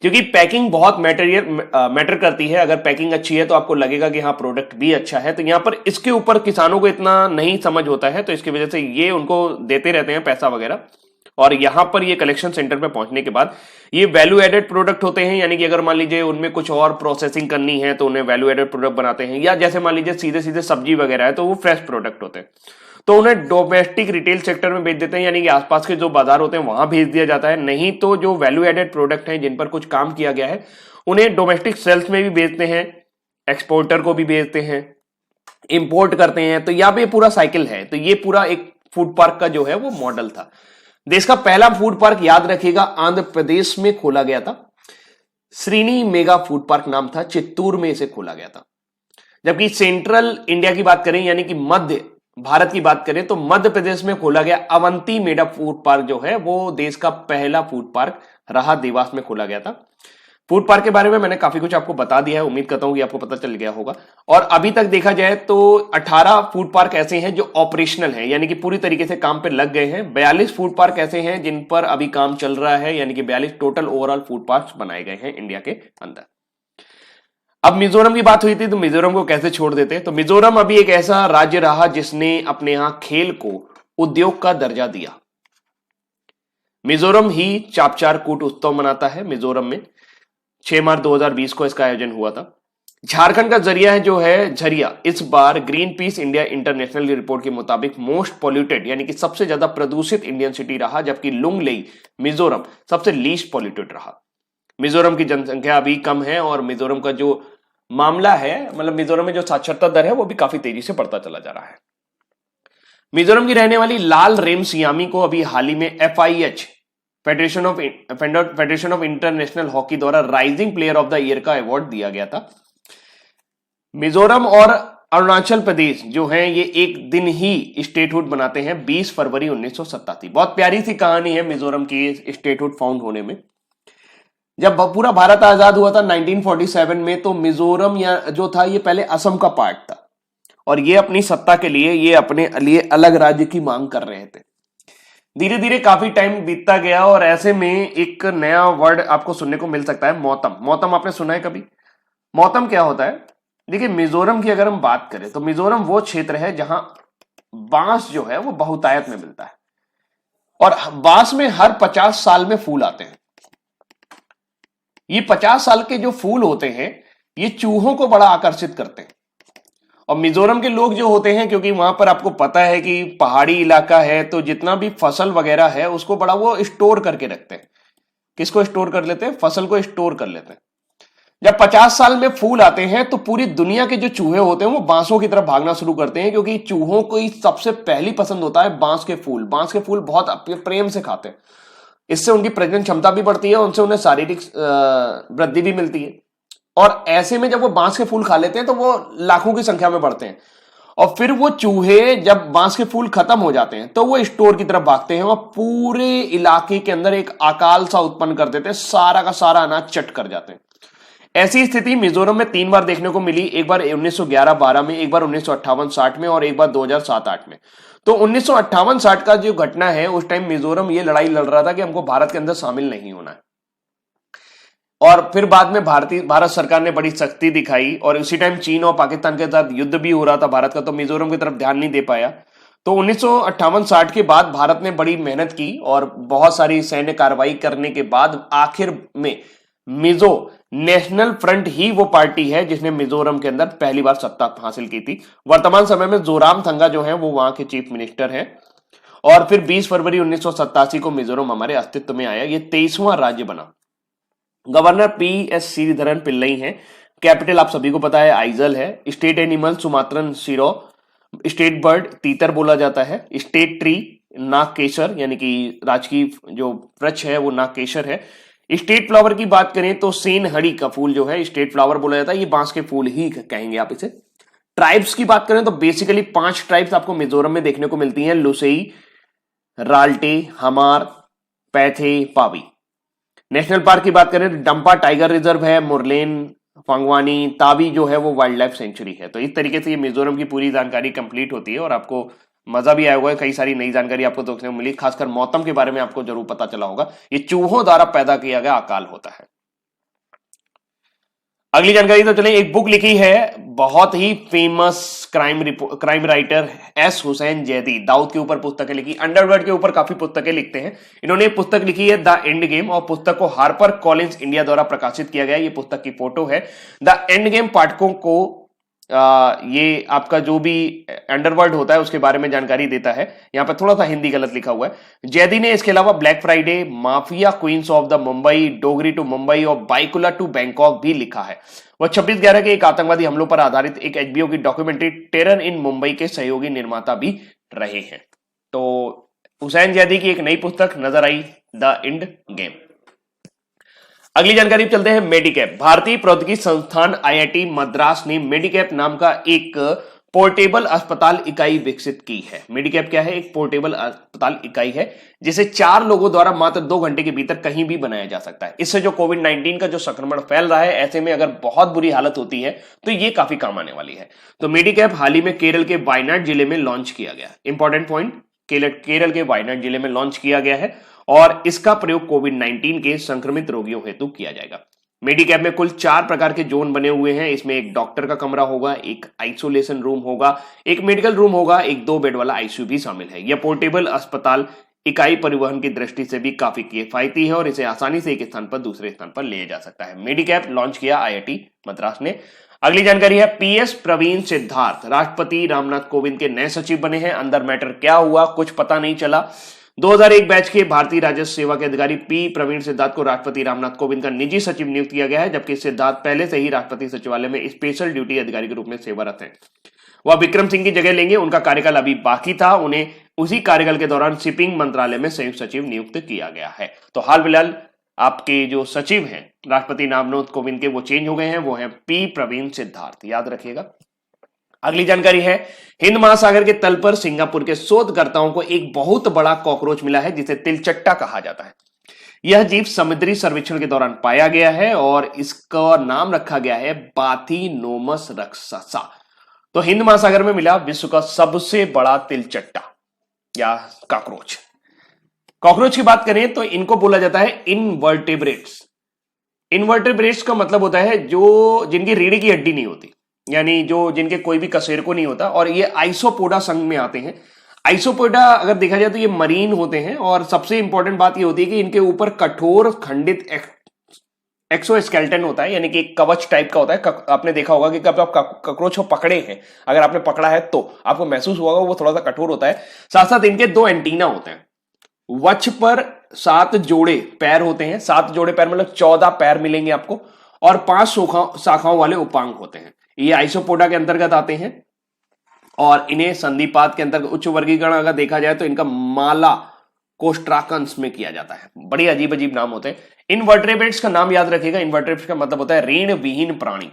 क्योंकि पैकिंग बहुत मैटर करती है। अगर पैकिंग अच्छी है तो आपको लगेगा कि हाँ प्रोडक्ट भी अच्छा है। तो यहां पर इसके ऊपर किसानों को इतना नहीं समझ होता है, तो इसकी वजह से ये उनको देते रहते हैं पैसा वगैरह। और यहां पर ये कलेक्शन सेंटर पे पहुंचने के बाद ये वैल्यू एडेड प्रोडक्ट होते हैं, यानी कि अगर मान लीजिए उनमें कुछ और प्रोसेसिंग करनी है तो उन्हें वैल्यू एडेड प्रोडक्ट बनाते हैं। या जैसे मान लीजिए सीधे सीधे सब्जी वगैरह है तो वो फ्रेश प्रोडक्ट होते हैं, तो उन्हें डोमेस्टिक रिटेल सेक्टर में बेच देते हैं, यानी कि आसपास के जो बाजार होते हैं वहां भेज दिया जाता है। नहीं तो जो वैल्यू एडेड प्रोडक्ट हैं जिन पर कुछ काम किया गया है उन्हें डोमेस्टिक सेल्स में भी बेचते हैं, एक्सपोर्टर को भी बेचते हैं, इंपोर्ट करते हैं। तो यहाँ पे पूरा साइकिल है। तो ये पूरा एक फूड पार्क का जो है वो मॉडल था। देश का पहला फूड पार्क याद रखिएगा आंध्र प्रदेश में खोला गया था। श्रीनी मेगा फूड पार्क नाम था, चित्तूर में इसे खोला गया था। जबकि सेंट्रल इंडिया की बात करें यानी कि मध्य भारत की बात करें तो मध्य प्रदेश में खोला गया अवंती मेगा फूड पार्क जो है वो देश का पहला फूड पार्क रहा, देवास में खोला गया था। फूड पार्क के बारे में मैंने काफी कुछ आपको बता दिया है, उम्मीद करता हूं कि आपको पता चल गया होगा। और अभी तक देखा जाए तो 18 फूड पार्क ऐसे हैं जो ऑपरेशनल हैं, यानी कि पूरी तरीके से काम पे लग गए हैं। 42 फूड पार्क ऐसे हैं जिन पर अभी काम चल रहा है, यानी कि 42 टोटल ओवरऑल फूड पार्क बनाए गए हैं इंडिया के अंदर। अब मिजोरम की बात हुई थी तो मिजोरम को कैसे छोड़ देते, तो मिजोरम अभी एक ऐसा राज्य रहा जिसने अपने यहां खेल को उद्योग का दर्जा दिया। मिजोरम ही चापचार कूट उत्सव मनाता है। मिजोरम में 6 मार्च 2020 को इसका आयोजन हुआ था। झारखंड का जरिया है जो है झरिया, इस बार Greenpeace India international report के मुताबिक मोस्ट पॉल्यूटेड यानी कि सबसे ज्यादा प्रदूषित इंडियन सिटी रहा, जबकि लुंगलेई मिजोरम सबसे लीस्ट पॉल्यूटेड रहा। मिजोरम की जनसंख्या अभी कम है और मिजोरम का जो मामला है, मतलब मिजोरम में जो साक्षरता दर है वो भी काफी तेजी से बढ़ता चला जा रहा है। मिजोरम की रहने वाली लाल रेमसियामी को अभी हाल ही में FIH federation of international hockey द्वारा rising player of the year का अवार्ड दिया गया था। मिजोरम और अरुणाचल प्रदेश जो है ये एक दिन ही स्टेटहुड बनाते हैं, 20 फरवरी 1987। बहुत प्यारी सी कहानी है मिजोरम की स्टेटहुड फाउंड होने में। जब पूरा भारत आजाद हुआ था 1947 में, तो मिजोरम या जो था ये पहले असम का पार्ट था और ये अपनी सत्ता के लिए ये अपने लिए अलग राज्य की मांग कर रहे थे। धीरे धीरे काफी टाइम बीतता गया और ऐसे में एक नया वर्ड आपको सुनने को मिल सकता है, मौतम। मौतम आपने सुना है कभी? मौतम क्या होता है? देखिए, मिजोरम की अगर हम बात करें तो मिजोरम वो क्षेत्र है जहां बांस जो है वो बहुतायत में मिलता है और बांस में हर 50 साल में फूल आते हैं। ये 50 साल के जो फूल होते हैं ये चूहों को बड़ा आकर्षित करते हैं। और मिजोरम के लोग जो होते हैं, क्योंकि वहां पर आपको पता है कि पहाड़ी इलाका है, तो जितना भी फसल वगैरह है उसको बड़ा वो स्टोर करके रखते हैं। किसको स्टोर कर लेते हैं? फसल को स्टोर कर लेते हैं। जब 50 साल में फूल आते हैं तो पूरी दुनिया के जो चूहे होते हैं वो बांसों की तरफ भागना शुरू करते हैं, क्योंकि चूहों को ही सबसे पहली पसंद होता है बांस के फूल। बांस के फूल बहुत प्रेम से खाते हैं, इससे उनकी प्रजनन क्षमता भी बढ़ती है, उनसे उन्हें शारीरिक वृद्धि भी मिलती है। और ऐसे में जब वो बांस के फूल खा लेते हैं तो वो लाखों की संख्या में बढ़ते हैं और फिर वो चूहे जब बांस के फूल खत्म हो जाते हैं तो वो स्टोर की तरफ भागते हैं और पूरे इलाके के अंदर एक अकाल सा उत्पन्न कर देते हैं, सारा का सारा अनाज चट कर जाते हैं। ऐसी स्थिति मिजोरम में 3 बार देखने को मिली, एक बार 1911-12 में, एक बार 1958-60 में और एक बार 2007-8 में। तो 1958-60 का जो घटना है, उस टाइम मिजोरम ये लड़ाई लड़ रहा था कि हमको भारत के अंदर शामिल नहीं होना है। और फिर बाद में भारत सरकार ने बड़ी सख्ती दिखाई और उसी टाइम चीन और पाकिस्तान के साथ युद्ध भी हो रहा था भारत का, तो मिजोरम की तरफ ध्यान नहीं दे पाया। तो 1958-60 के बाद भारत ने बड़ी मेहनत की और बहुत सारी सैन्य कार्रवाई करने के बाद आखिर में मिजो नेशनल फ्रंट ही वो पार्टी है जिसने मिजोरम के अंदर पहली बार सत्ता हासिल की थी। वर्तमान समय में जोरामथंगा जो है वो वहां के चीफ मिनिस्टर है। और फिर 20 फरवरी 1987 को मिजोरम हमारे अस्तित्व में आया। ये 23वां राज्य बना। गवर्नर PS श्रीधरन पिल्लई है। कैपिटल आप सभी को पता है आइजल है। स्टेट एनिमल सुमात्रन सिरो। स्टेट बर्ड तीतर बोला जाता है। स्टेट ट्री नागकेशर, यानी कि राजकीय जो वृक्ष है वो नागकेशर है। स्टेट फ्लावर की बात करें तो सेनहड़ी का फूल जो है स्टेट फ्लावर बोला जाता है, ये बांस के फूल ही कहेंगे आप इसे। ट्राइब्स की बात करें तो बेसिकली 5 ट्राइब्स आपको मिजोरम में देखने को मिलती हैं, लुसेई, राल्टे, हमार, पैथे, पावी। नेशनल पार्क की बात करें तो डंपा टाइगर रिजर्व है, मुरलेन, फांगवानी, तावी जो है वो वाइल्ड लाइफ सेंचुरी है। तो इस तरीके से ये मिजोरम की पूरी जानकारी कंप्लीट होती है और आपको मजा भी आया होगा। कई सारी नई जानकारी आपको देखने को मिली, खासकर मौसम के बारे में आपको जरूर पता चला होगा। ये चूहों द्वारा पैदा किया गया अकाल होता है। अगली जानकारी तो चले, एक बुक लिखी है बहुत ही famous crime writer S Hussain Zaidi. Dawood के ऊपर पुस्तकें लिखी, अंडरवर्ल्ड के ऊपर काफी पुस्तकें लिखते हैं। इन्होंने पुस्तक लिखी है द एंड गेम और पुस्तक को हार्पर कॉलिंस इंडिया द्वारा प्रकाशित किया गया। ये पुस्तक की फोटो है। द एंड गेम पाठकों को ये आपका जो भी अंडरवर्ल्ड होता है उसके बारे में जानकारी देता है। यहां पर थोड़ा सा हिंदी गलत लिखा हुआ है। जैदी ने इसके अलावा Black Friday, Mafia Queens of the Mumbai, Dongri to Mumbai और बाइकुला टू बैंकॉक भी लिखा है। वह 26/11 के एक आतंकवादी हमलों पर आधारित एक HBO की डॉक्यूमेंट्री टेरर इन मुंबई के सहयोगी निर्माता भी रहे हैं। तो हुसैन जैदी की एक नई पुस्तक नजर आई, द एंड गेम। अगली जानकारी चलते हैं मेडिकैप। भारतीय प्रौद्योगिकी संस्थान IIT मद्रास ने मेडिकैप नाम का एक पोर्टेबल अस्पताल इकाई विकसित की है। मेडिकैप क्या है? एक पोर्टेबल अस्पताल इकाई है जिसे 4 लोगों द्वारा मात्र 2 घंटे के भीतर कहीं भी बनाया जा सकता है। इससे जो कोविड-19 का जो संक्रमण फैल रहा है, ऐसे में अगर बहुत बुरी हालत होती है तो ये काफी काम आने वाली है। तो मेडिकैप हाल ही में केरल के वायनाड जिले में लॉन्च किया गया। इंपॉर्टेंट पॉइंट, केरल के वायनाड जिले में लॉन्च किया गया है और इसका प्रयोग कोविड-19 के संक्रमित रोगियों हेतु किया जाएगा। मेडिकैप में कुल 4 प्रकार के जोन बने हुए हैं। इसमें एक डॉक्टर का कमरा होगा, एक आइसोलेशन रूम होगा, एक मेडिकल रूम होगा, एक 2 बेड वाला आईसीयू भी शामिल है। यह पोर्टेबल अस्पताल इकाई परिवहन की दृष्टि से भी काफी किफायती है और इसे आसानी से एक स्थान पर दूसरे स्थान पर ले जा सकता है। मेडिकैप लॉन्च किया आईआईटी मद्रास ने। अगली जानकारी है पीएस प्रवीण सिद्धार्थ राष्ट्रपति रामनाथ कोविंद के नए सचिव बने हैं। अंदर मैटर क्या हुआ कुछ पता नहीं चला। 2001 बैच के भारतीय राजस्व सेवा के अधिकारी पी प्रवीण सिद्धार्थ को राष्ट्रपति रामनाथ कोविंद का निजी सचिव नियुक्त किया गया है, जबकि सिद्धार्थ पहले से ही राष्ट्रपति सचिवालय में स्पेशल ड्यूटी अधिकारी के रूप में सेवारत हैं। वह विक्रम सिंह की जगह लेंगे। उनका कार्यकाल अभी बाकी था, उन्हें उसी कार्यकाल के दौरान शिपिंग मंत्रालय में संयुक्त सचिव नियुक्त किया गया है। तो हाल फिलहाल आपके जो सचिव हैं राष्ट्रपति रामनाथ कोविंद के वो चेंज हो गए हैं, वो हैं पी प्रवीण सिद्धार्थ, याद रखिएगा। अगली जानकारी है हिंद महासागर के तल पर सिंगापुर के शोधकर्ताओं को एक बहुत बड़ा कॉकरोच मिला है जिसे तिलचट्टा कहा जाता है। यह जीव समुद्री सर्वेक्षण के दौरान पाया गया है और इसका नाम रखा गया है बाथिनोमस रक्ससा। तो हिंद महासागर में मिला विश्व का सबसे बड़ा तिलचट्टा या कॉकरोच। कॉकरोच की बात करें तो इनको बोला जाता है इनवर्टेब्रेट्स। इनवर्टेब्रेट्स का मतलब होता है जो जिनकी रीढ़ की हड्डी नहीं होती, यानी जो जिनके कोई भी कशेरुको नहीं होता, और ये आइसोपोडा संघ में आते हैं। आइसोपोडा अगर देखा जाए तो ये मरीन होते हैं और सबसे इंपॉर्टेंट बात ये होती है कि इनके ऊपर कठोर खंडित एक्सोस्केलेटन होता है, यानी कि एक कवच टाइप का होता है। आपने देखा होगा कि कब आप कॉकरोच को पकड़े हैं, अगर आपने पकड़ा है तो आपको महसूस हुआ वो थोड़ा सा कठोर होता है। साथ साथ इनके 2 एंटीना होते हैं। वक्ष पर 7 जोड़े पैर होते हैं, 7 जोड़े पैर मतलब 14 पैर मिलेंगे आपको, और 5 शाखाओं वाले उपांग होते हैं। ये आइसोपोडा के अंतर्गत आते हैं और इन्हें संधिपात के अंतर्गत उच्च वर्गीकरण अगर देखा जाए तो इनका माला कोस्ट्राकंस में किया जाता है। बड़े अजीब अजीब नाम होते हैं। इनवर्टेब्रेट्स का नाम याद रखिएगा। इनवर्टेब्रेट्स का मतलब होता है रीढ़ विहीन प्राणी।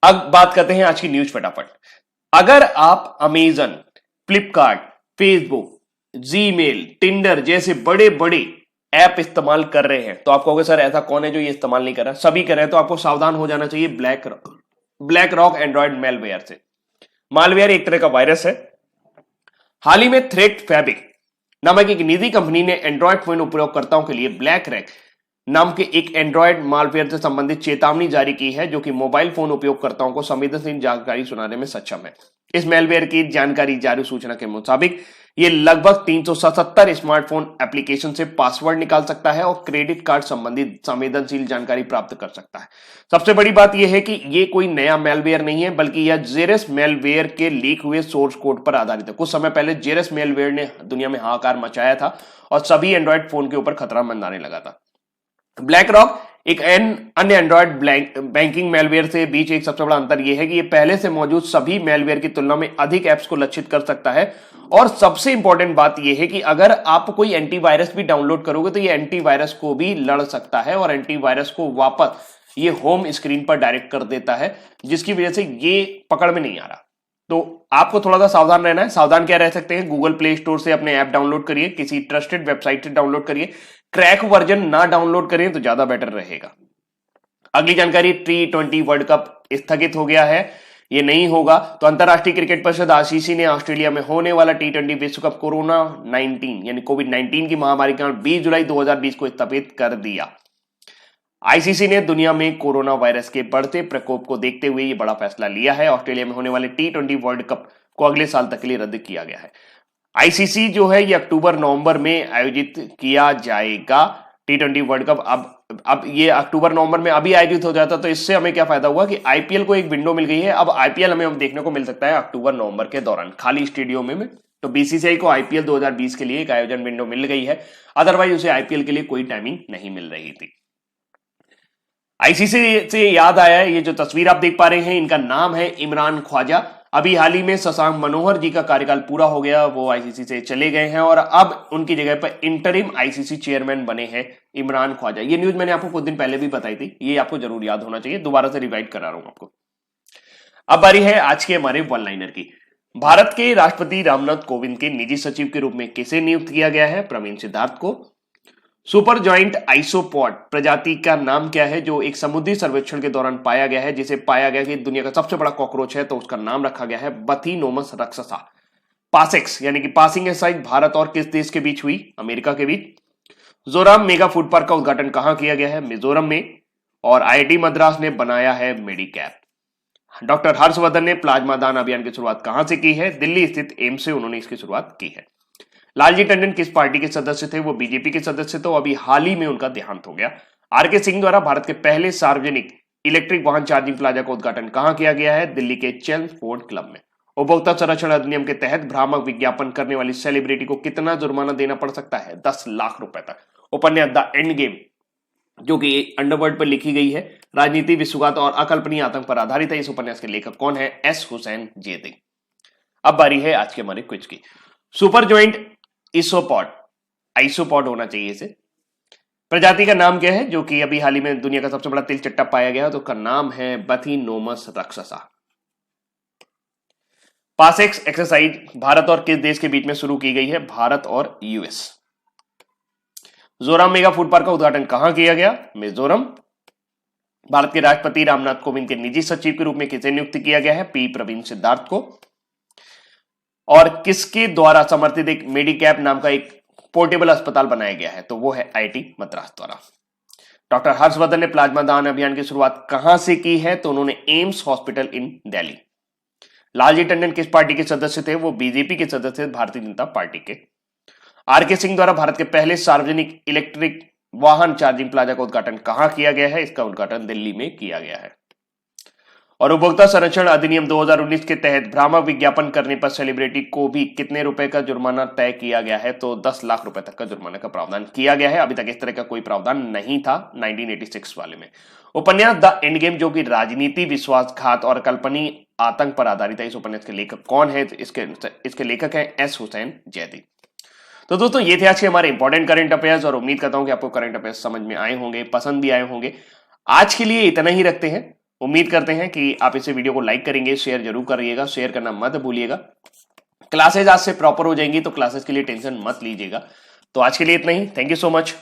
अब बात करते हैं आज की न्यूज फटाफट। अगर आप Amazon, Flipkart, Facebook, Gmail, Tinder जैसे बड़े बड़े ऐप इस्तेमाल कर रहे हैं तो आप कहोगे सर ऐसा कौन है जो ये इस्तेमाल नहीं कर रहा? सभी कर रहे हैं। तो आपको सावधान हो जाना चाहिए ब्लैक रॉक एंड्रॉइड मेलवेयर से। मालवेयर एक तरह का वायरस है। हाल ही में थ्रेट फैब्रिक नामक एक निजी कंपनी ने एंड्रॉइड फोन उपयोगकर्ताओं के लिए ब्लैक रैक नाम के एक एंड्रॉइड मालवेयर से संबंधित चेतावनी जारी की है, जो कि मोबाइल फोन उपयोगकर्ताओं को संवेदनशील जानकारी सुनाने में सक्षम है। इस मेलवेयर की जानकारी जारी सूचना के मुताबिक ये लगभग 377 स्मार्टफोन एप्लीकेशन से पासवर्ड निकाल सकता है और क्रेडिट कार्ड संबंधित संवेदनशील जानकारी प्राप्त कर सकता है। सबसे बड़ी बात यह है कि ये कोई नया मेलवेयर नहीं है, बल्कि यह जेरस मेलवेयर के लीक हुए सोर्स कोड पर आधारित है। कुछ समय पहले जेरस मेलवेयर ने दुनिया में हाहाकार मचाया था और सभी एंड्रॉइड फोन के ऊपर खतरा मंडाने लगा था। ब्लैक रॉक एक अन्य एंड्रॉइड बैंकिंग मेलवेयर से बीच एक सबसे बड़ा अंतर यह है कि यह पहले से मौजूद सभी मेलवेयर की तुलना में अधिक ऐप्स को लक्षित कर सकता है। और सबसे इंपॉर्टेंट बात यह है कि अगर आप कोई एंटीवायरस भी डाउनलोड करोगे तो यह एंटीवायरस को भी लड़ सकता है और एंटीवायरस को वापस ये होम स्क्रीन पर डायरेक्ट कर देता है, जिसकी वजह से ये पकड़ में नहीं आ रहा। तो आपको थोड़ा सा सावधान रहना है। सावधान क्या रह सकते हैं? गूगल प्ले स्टोर से अपने ऐप डाउनलोड करिए, किसी ट्रस्टेड वेबसाइट से डाउनलोड करिए, क्रैक वर्जन ना डाउनलोड करें तो ज्यादा बेटर रहेगा। अगली जानकारी, T20 वर्ल्ड कप स्थगित हो गया है, ये नहीं होगा। तो अंतरराष्ट्रीय क्रिकेट परिषद आईसीसी ने ऑस्ट्रेलिया में होने वाला T20 विश्व कप कोरोना 19 यानी कोविड-19 की महामारी के कारण 20 जुलाई 2020 को स्थगित कर दिया। आईसीसी ने दुनिया में कोरोना वायरस के बढ़ते प्रकोप को देखते हुए ये बड़ा फैसला लिया है। ऑस्ट्रेलिया में होने वाले T20 वर्ल्ड कप को अगले साल तक के लिए रद्द किया गया है। आईसीसी जो है ये अक्टूबर-नवंबर में आयोजित किया जाएगा। T20 वर्ल्ड कप अब ये अक्टूबर-नवंबर में अभी आयोजित हो जाता तो इससे हमें क्या फायदा हुआ कि आईपीएल को एक विंडो मिल गई है। अब आईपीएल हमें अब देखने को मिल सकता है अक्टूबर-नवंबर के दौरान खाली स्टेडियम में। तो बीसीसीआई को आईपीएल 2020 के लिए एक आयोजन विंडो मिल गई है, अदरवाइज उसे आईपीएल के लिए कोई टाइमिंग नहीं मिल रही थी। आईसीसी से याद आया है, ये जो तस्वीर आप देख पा रहे हैं इनका नाम है इमरान ख्वाजा। अभी हाल ही में शशांक मनोहर जी का कार्यकाल पूरा हो गया, वो आईसीसी से चले गए हैं और अब उनकी जगह पर इंटरिम आईसीसी चेयरमैन बने हैं इमरान ख्वाजा। ये न्यूज मैंने आपको कुछ दिन पहले भी बताई थी, ये आपको जरूर याद होना चाहिए, दोबारा से रिवाइड करा रहा हूं आपको। अब बारी है आज के हमारे वन लाइनर की। भारत के राष्ट्रपति रामनाथ कोविंद के निजी सचिव के रूप में किसे नियुक्त किया गया है? प्रवीण सिद्धार्थ को। सुपर जॉइंट आइसोपॉड प्रजाति का नाम क्या है जो एक समुद्री सर्वेक्षण के दौरान पाया गया है, जिसे पाया गया कि दुनिया का सबसे बड़ा कॉकरोच है, तो उसका नाम रखा गया है बथिनोमस रक्ससा। पासेक्स यानी कि पासिंग एक्सरसाइज भारत और किस देश के बीच हुई? अमेरिका के बीच। जोराम मेगा फूड पार्क का उद्घाटन कहां किया गया है? मिजोरम में। और आईआईटी मद्रास ने बनाया है मेडिकैप। डॉक्टर हर्षवर्धन ने प्लाज्मा दान अभियान की शुरुआत कहां से की है? दिल्ली स्थित एम्स से उन्होंने इसकी शुरुआत की है। लालजी टंडन किस पार्टी के सदस्य थे? वो बीजेपी के सदस्य थे। अभी हाल ही में उनका देहांत हो गया। आरके सिंह द्वारा भारत के पहले सार्वजनिक इलेक्ट्रिक वाहन चार्जिंग प्लाजा का उद्घाटन कहां किया गया है? दिल्ली के चेल्मसफोर्ड क्लब में। उपभोक्ता संरक्षण अधिनियम के तहत भ्रामक विज्ञापन करने वाली सेलिब्रिटी को कितना जुर्माना देना पड़ सकता है? 10 लाख रुपए तक। उपन्यास द एंड गेम, जो कि अंडरवर्ल्ड पर लिखी गई है, राजनीति, विश्वासघात और अकल्पनीय आतंक पर आधारित है। इस उपन्यास के लेखक कौन है? एस हुसैन जेदी। अब बारी है आज के हमारे क्विज की। सुपर जॉइंट इसोपॉड, आइसोपॉड होना चाहिए इसे, प्रजाति का नाम क्या है जो कि अभी हाल ही में दुनिया का सबसे बड़ा तिलचट्टा पाया गया? तो उसका नाम है बथिनोमस रक्ससा। पासेक्स एक्सरसाइज भारत और किस देश के बीच में शुरू की गई है? भारत और US. Joram mega food park का उद्घाटन कहां किया गया? मिजोरम। भारत के राष्ट्रपति रामनाथ कोविंद के निजी सचिव के रूप में किसे नियुक्त किया गया है? पी प्रवीण सिद्धार्थ को। और किसके द्वारा समर्थित एक मेडिकैप नाम का एक पोर्टेबल अस्पताल बनाया गया है? तो वो है आईआईटी मद्रास द्वारा। डॉक्टर हर्षवर्धन ने प्लाज्मा दान अभियान की शुरुआत कहां से की है? तो उन्होंने AIIMS hospital in Delhi. Lalji Tandon किस पार्टी के सदस्य थे? वो बीजेपी के सदस्य थे, भारतीय जनता पार्टी के। आरके सिंह द्वारा भारत के पहले सार्वजनिक इलेक्ट्रिक वाहन चार्जिंग प्लाजा का उद्घाटन कहां किया गया है? इसका उद्घाटन दिल्ली में किया गया है। और उपभोक्ता संरक्षण अधिनियम 2019 के तहत भ्रामक विज्ञापन करने पर सेलिब्रिटी को भी कितने रुपए का जुर्माना तय किया गया है? तो 10 लाख रुपए तक का जुर्माना का प्रावधान किया गया है। अभी तक इस तरह का कोई प्रावधान नहीं था 1986 वाले में। उपन्यास द एंड गेम, जो कि राजनीति, विश्वासघात और कल्पनीय आतंक पर आधारित है, इस उपन्यास के लेखक कौन है? इसके लेखक हैं एस हुसैन जैदी। तो दोस्तों, ये थे आज के हमारे इंपॉर्टेंट करंट अफेयर्स और उम्मीद करता हूं कि आपको करंट अफेयर्स समझ में आए होंगे, पसंद भी आए होंगे। आज के लिए इतना ही रखते हैं। उम्मीद करते हैं कि आप इसे वीडियो को लाइक करेंगे, शेयर जरूर करिएगा, शेयर करना मत भूलिएगा। क्लासेज आज से प्रॉपर हो जाएंगी, तो क्लासेस के लिए टेंशन मत लीजिएगा। तो आज के लिए इतना ही। Thank you so much.